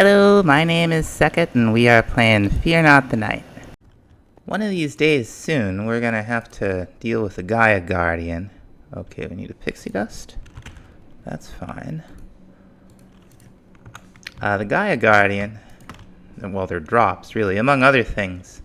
Hello, my name is Sekit, and we are playing Fear Not the Night. One of these days soon, we're gonna have to deal with the Gaia Guardian. Okay, we need a pixie dust. That's fine. The Gaia Guardian, well, they're drops, really, among other things,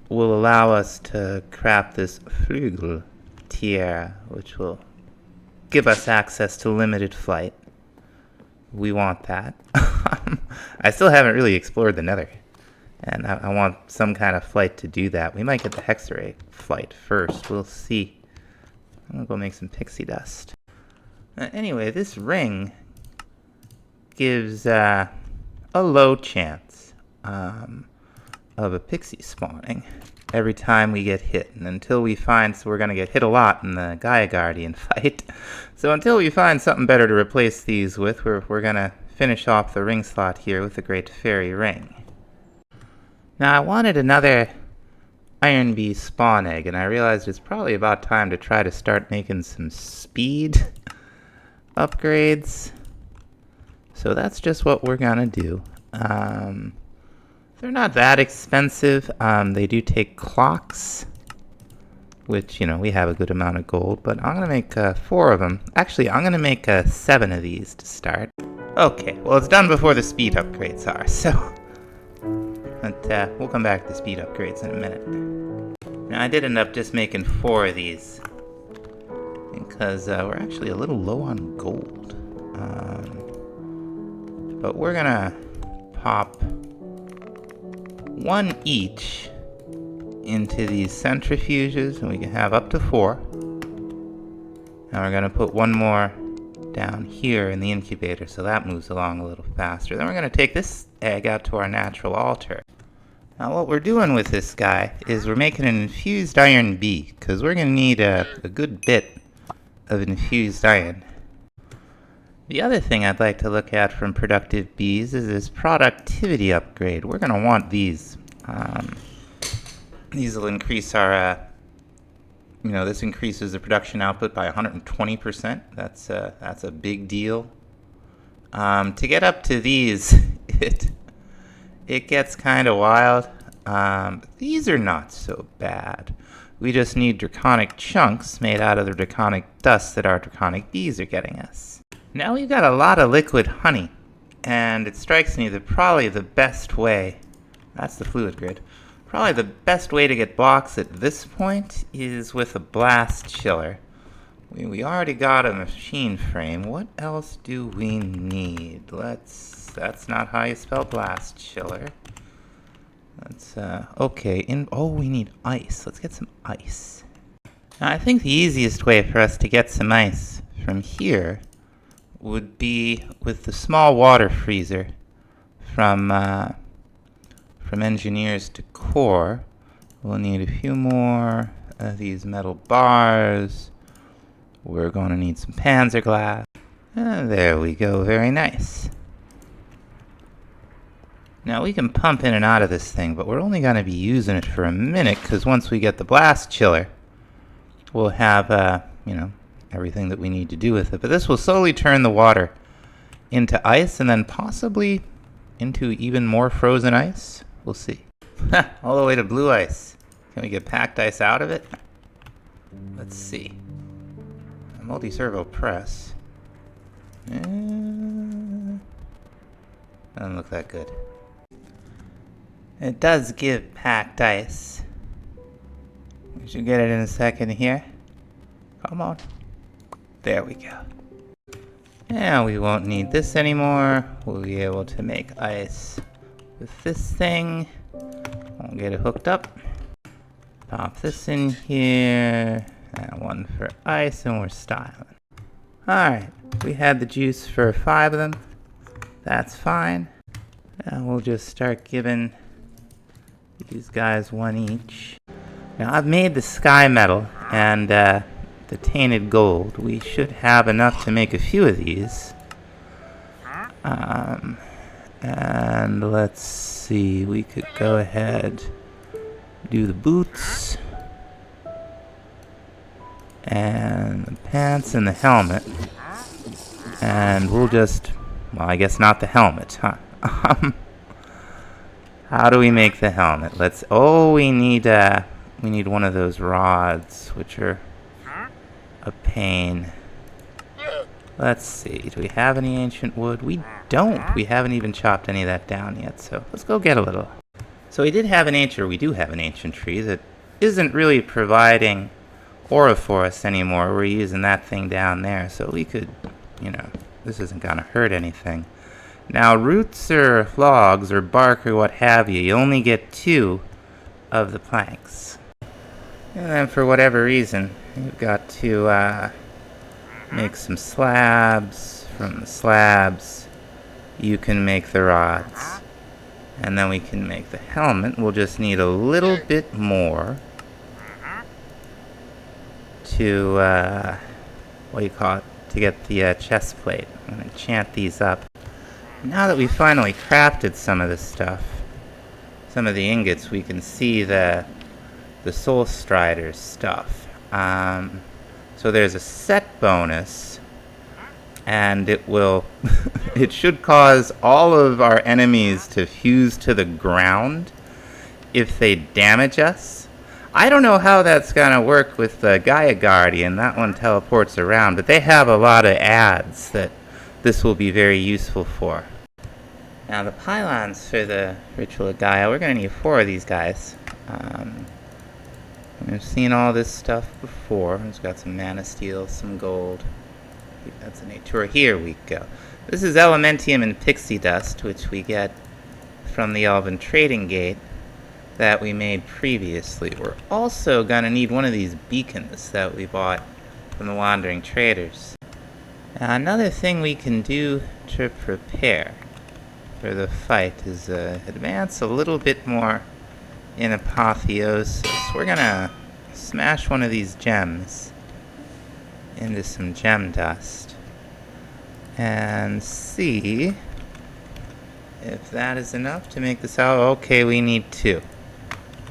will allow us to craft this Flügel tier, which will give us access to limited flight. We want that. I still haven't really explored the Nether, and I want some kind of flight to do that. We might get the Hexarray flight first. We'll see. I'm gonna go make some pixie dust. Anyway, this ring gives a low chance of a pixie spawning every time we get hit, and until we find, so we're gonna get hit a lot in the Gaia Guardian fight. So until we find something better to replace these with, we're gonna finish off the ring slot here with the Great Fairy Ring. Now I wanted another Iron Bee spawn egg, and I realized it's probably about time to try to start making some speed upgrades. So that's just what we're gonna do. They're not that expensive. They do take clocks, which, you know, we have a good amount of gold, but I'm gonna make 4 of them. Actually, I'm gonna make 7 of these to start. Okay, well, it's done before the speed upgrades are, so... But we'll come back to the speed upgrades in a minute. Now, I did end up just making 4 of these, because we're actually a little low on gold. But we're gonna pop 1 each into these centrifuges, and we can have up to 4. Now we're gonna put 1 more down here in the incubator, so that moves along a little faster. Then we're gonna take this egg out to our natural altar. Now what we're doing with this guy is we're making an infused iron bee, because we're gonna need a good bit of infused iron. The other thing I'd like to look at from productive bees is this productivity upgrade. We're gonna want these. These will increase our, this increases the production output by 120%. That's a big deal. To get up to these, it gets kind of wild. These are not so bad. We just need draconic chunks made out of the draconic dust that our draconic bees are getting us. Now we've got a lot of liquid honey, and it strikes me that probably the best way, that's the fluid grid, probably the best way to get blocks at this point is with a blast chiller. We already got a machine frame. What else do we need? That's not how you spell blast chiller. Okay, we need ice. Let's get some ice. Now I think the easiest way for us to get some ice from here would be with the small water freezer from engineers to core. We'll need a few more of these metal bars. We're going to need some panzer glass. And there we go, very nice. Now we can pump in and out of this thing, but we're only going to be using it for a minute, because once we get the blast chiller, we'll have, everything that we need to do with it. But this will slowly turn the water into ice, and then possibly into even more frozen ice. We'll see. All the way to blue ice. Can we get packed ice out of it? Let's see. A multi-servo press. Doesn't look that good. It does give packed ice. We should get it in a second here. Come on. There we go. And we won't need this anymore. We'll be able to make ice with this thing. I'll get it hooked up. Pop this in here. And 1 for ice, and we're styling. Alright, we had the juice for 5 of them. That's fine. And we'll just start giving these guys 1 each. Now I've made the sky metal and the tainted gold. We should have enough to make a few of these. And let's see, we could go ahead, do the boots, and the pants and the helmet. And we'll just, well, I guess not the helmet, huh? How do we make the helmet? we need one of those rods, which are a pain. Let's see, do we have any ancient wood? We don't. We haven't even chopped any of that down yet, so let's go get a little. So we do have an ancient tree that isn't really providing aura for us anymore. We're using that thing down there, so we could, this isn't gonna hurt anything. Now, roots or logs or bark or what have you, you only get 2 of the planks. And then for whatever reason, you've got to make some slabs. From the slabs, you can make the rods. And then we can make the helmet. We'll just need a little bit more to, to get the chest plate. I'm going to enchant these up. Now that we finally crafted some of this stuff, some of the ingots, we can see the Soul Strider's stuff. So there's a set bonus, and it will it should cause all of our enemies to fuse to the ground if they damage us. I don't know how that's gonna work with the Gaia Guardian. That one teleports around, but they have a lot of adds that this will be very useful for. Now the pylons for the Ritual of Gaia, we're going to need 4 of these guys. We've seen all this stuff before. It's got some mana steel, some gold. That's a nature. Here we go. This is elementium and pixie dust, which we get from the Elven Trading Gate that we made previously. We're also going to need one of these beacons that we bought from the Wandering Traders. Now, another thing we can do to prepare for the fight is advance a little bit more in apotheosis. We're gonna smash one of these gems into some gem dust and see if that is enough to make this out. Okay, we need 2.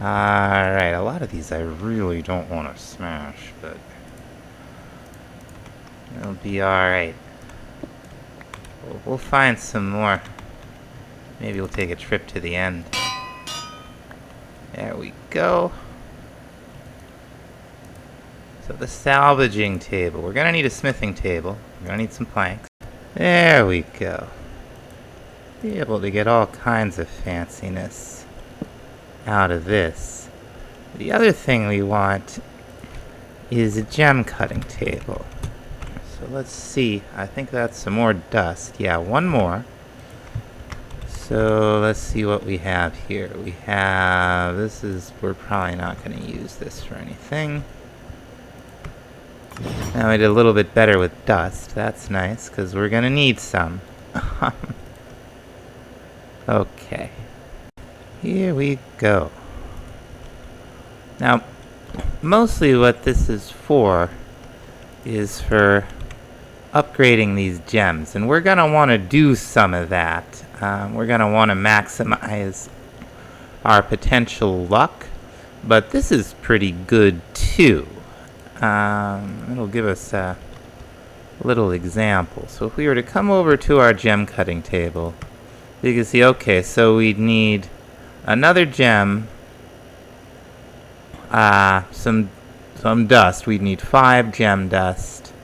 Alright, a lot of these I really don't want to smash, but it'll be alright. We'll find some more. Maybe we'll take a trip to the end. There we go. So the salvaging table. We're going to need a smithing table. We're going to need some planks. There we go. Be able to get all kinds of fanciness out of this. The other thing we want is a gem cutting table. So let's see. I think that's some more dust. Yeah, one more. So let's see what we have here. We have, we're probably not going to use this for anything. Now we did a little bit better with dust. That's nice, because we're going to need some. Okay. Here we go. Now, mostly what this is for upgrading these gems. And we're going to want to do some of that. We're going to want to maximize our potential luck, but this is pretty good too. It'll give us a little example. So if we were to come over to our gem cutting table, you can see, okay, so we'd need another gem, some dust. We'd need 5 gem dust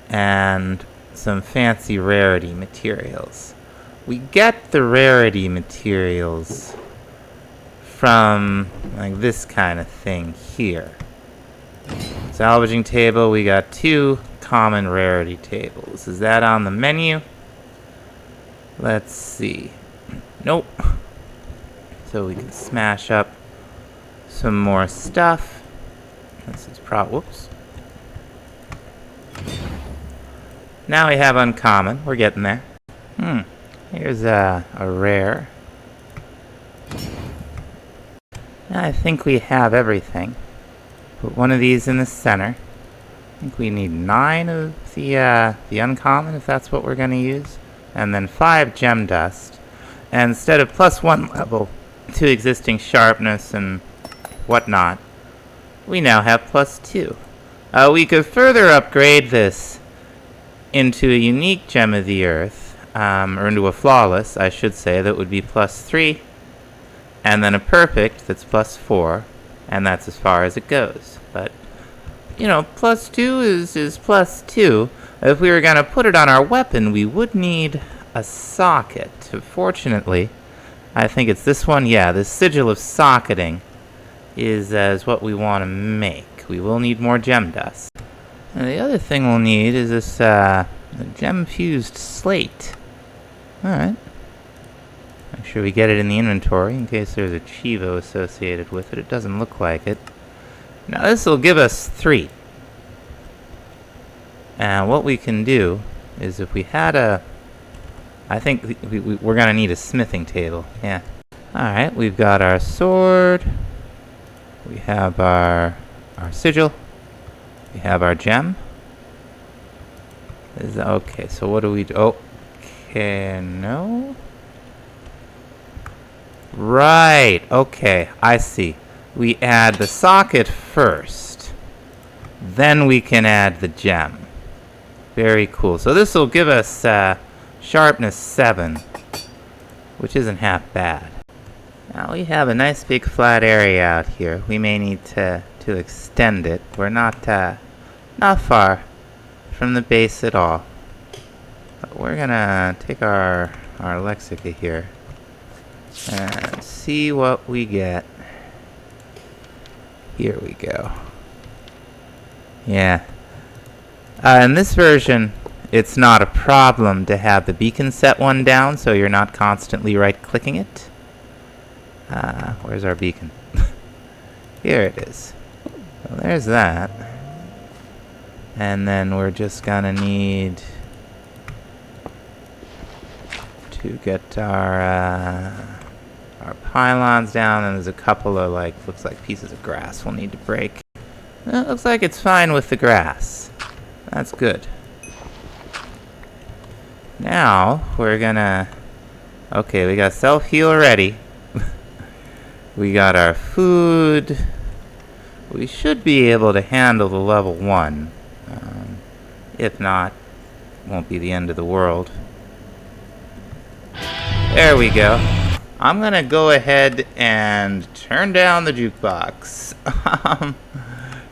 and some fancy rarity materials. We get the rarity materials from like this kind of thing here. Salvaging table, we got 2 common rarity tables. Is that on the menu? Let's see. Nope. So we can smash up some more stuff. This is whoops. Now we have uncommon. We're getting there. Here's a rare. I think we have everything. Put one of these in the center. I think we need 9 of the uncommon, if that's what we're going to use. And then 5 gem dust. And instead of +1 level to existing sharpness and whatnot, we now have +2. We could further upgrade this into a unique gem of the earth. or into a flawless, I should say, that would be +3, and then a perfect that's +4, and that's as far as it goes. But, you know, +2 is +2. If we were going to put it on our weapon, we would need a socket. Fortunately, I think it's this one. Yeah, this sigil of socketing is what we want to make. We will need more gem dust. And the other thing we'll need is this gem-fused slate. Alright. Make sure we get it in the inventory in case there's a Chivo associated with it. It doesn't look like it. Now this will give us 3. And what we can do is if we had a... I think we're going to need a smithing table. Yeah. Alright, we've got our sword. We have our sigil. We have our gem. Okay, so what do we do? Okay, no. Right, okay, I see. We add the socket first. Then we can add the gem. Very cool. So this will give us sharpness 7, which isn't half bad. Now we have a nice big flat area out here. We may need to extend it. We're not far from the base at all. But we're gonna take our Lexica here and see what we get. Here we go. Yeah. In this version, it's not a problem to have the beacon set one down, so you're not constantly right-clicking it. Where's our beacon? Here it is. Well, there's that. And then we're just gonna need to get our pylons down, and there's a couple of, looks like pieces of grass we'll need to break. It looks like it's fine with the grass. That's good. Now, we're gonna... Okay, we got self-heal ready. We got our food. We should be able to handle the level 1. If not, won't be the end of the world. There we go. I'm gonna go ahead and turn down the jukebox.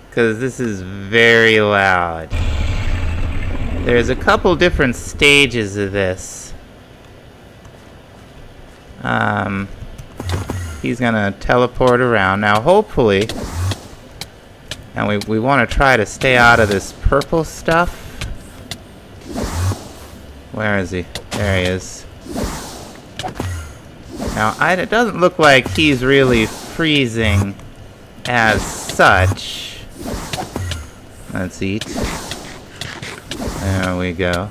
Because this is very loud. There's a couple different stages of this. He's gonna teleport around. Now hopefully, and we want to try to stay out of this purple stuff. Where is he? There he is. Now it doesn't look like he's really freezing as such. Let's eat. There we go.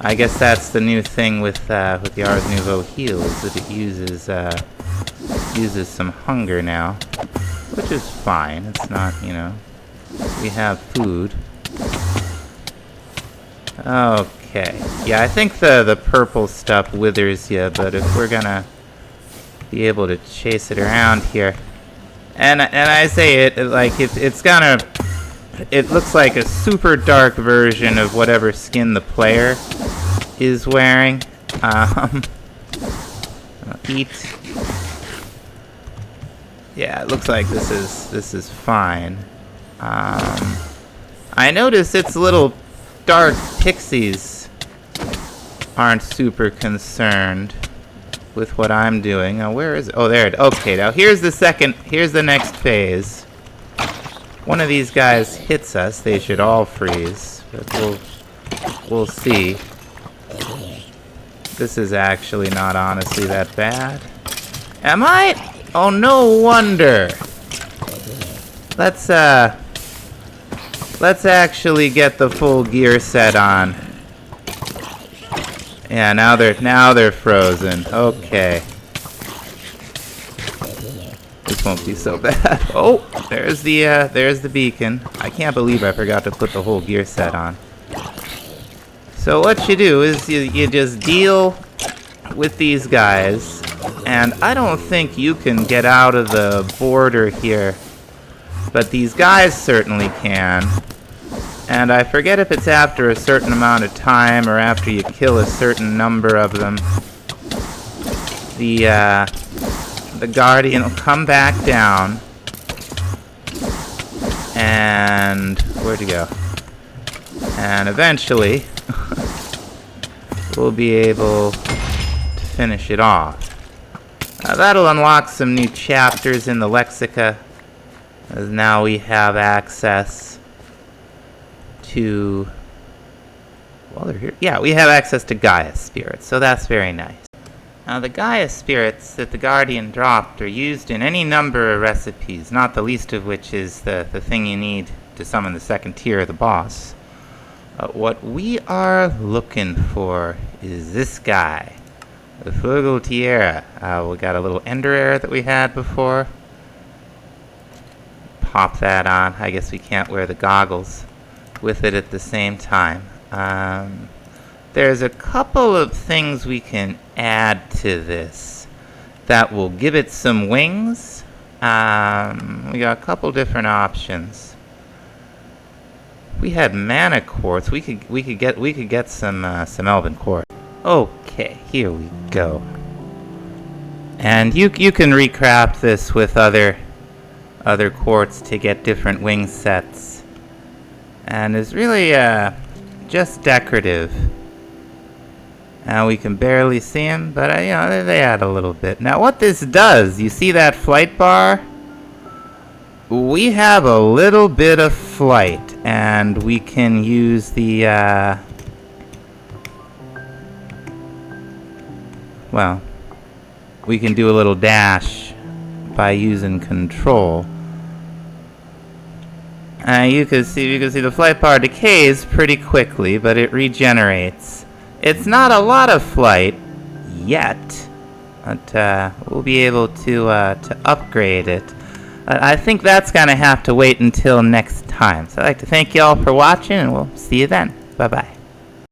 I guess that's the new thing with the Ars Nouveau heals, that it uses some hunger now, which is fine. It's not, you know, we have food. Okay, yeah, I think the purple stuff withers you, but if we're gonna be able to chase it around here, and I say it like it's gonna. It looks like a super dark version of whatever skin the player is wearing. Eat. Yeah, it looks like this is fine. I notice its little dark pixies aren't super concerned with what I'm doing. Now, where is it? Oh, there it is. Okay, now here's the next phase. One of these guys hits us, they should all freeze, but we'll see. This is actually not honestly that bad. Am I? Oh, no wonder. Let's actually get the full gear set on. Yeah, now they're frozen. Okay. This won't be so bad. Oh, there's the beacon. I can't believe I forgot to put the whole gear set on. So what you do is you just deal with these guys, and I don't think you can get out of the border here, but these guys certainly can. And I forget if it's after a certain amount of time or after you kill a certain number of them. The Guardian will come back down. And where'd he go? And eventually we'll be able to finish it off. That'll unlock some new chapters in the Lexica, as now we have access to, well, they're here. Yeah, we have access to Gaia spirits, so that's very nice. Now, the Gaia spirits that the Guardian dropped are used in any number of recipes, not the least of which is the thing you need to summon the second tier of the boss. What we are looking for is this guy, the Flugel Tiara. We got a little ender arrow that we had before. Pop that on. I guess we can't wear the goggles with it at the same time. There's a couple of things we can add to this that will give it some wings. We got a couple different options. We had mana quartz. We could get some elven quartz. Okay, here we go. And you can recraft this with other quartz to get different wing sets. And it's really just decorative. Now we can barely see them, but you know, they add a little bit. Now what this does, you see that flight bar? We have a little bit of flight, and we can use the well, we can do a little dash by using control. You can see the flight bar decays pretty quickly, but it regenerates. It's not a lot of flight yet, but we'll be able to upgrade it. I think that's gonna have to wait until next time. So I'd like to thank you all for watching, and we'll see you then. Bye bye.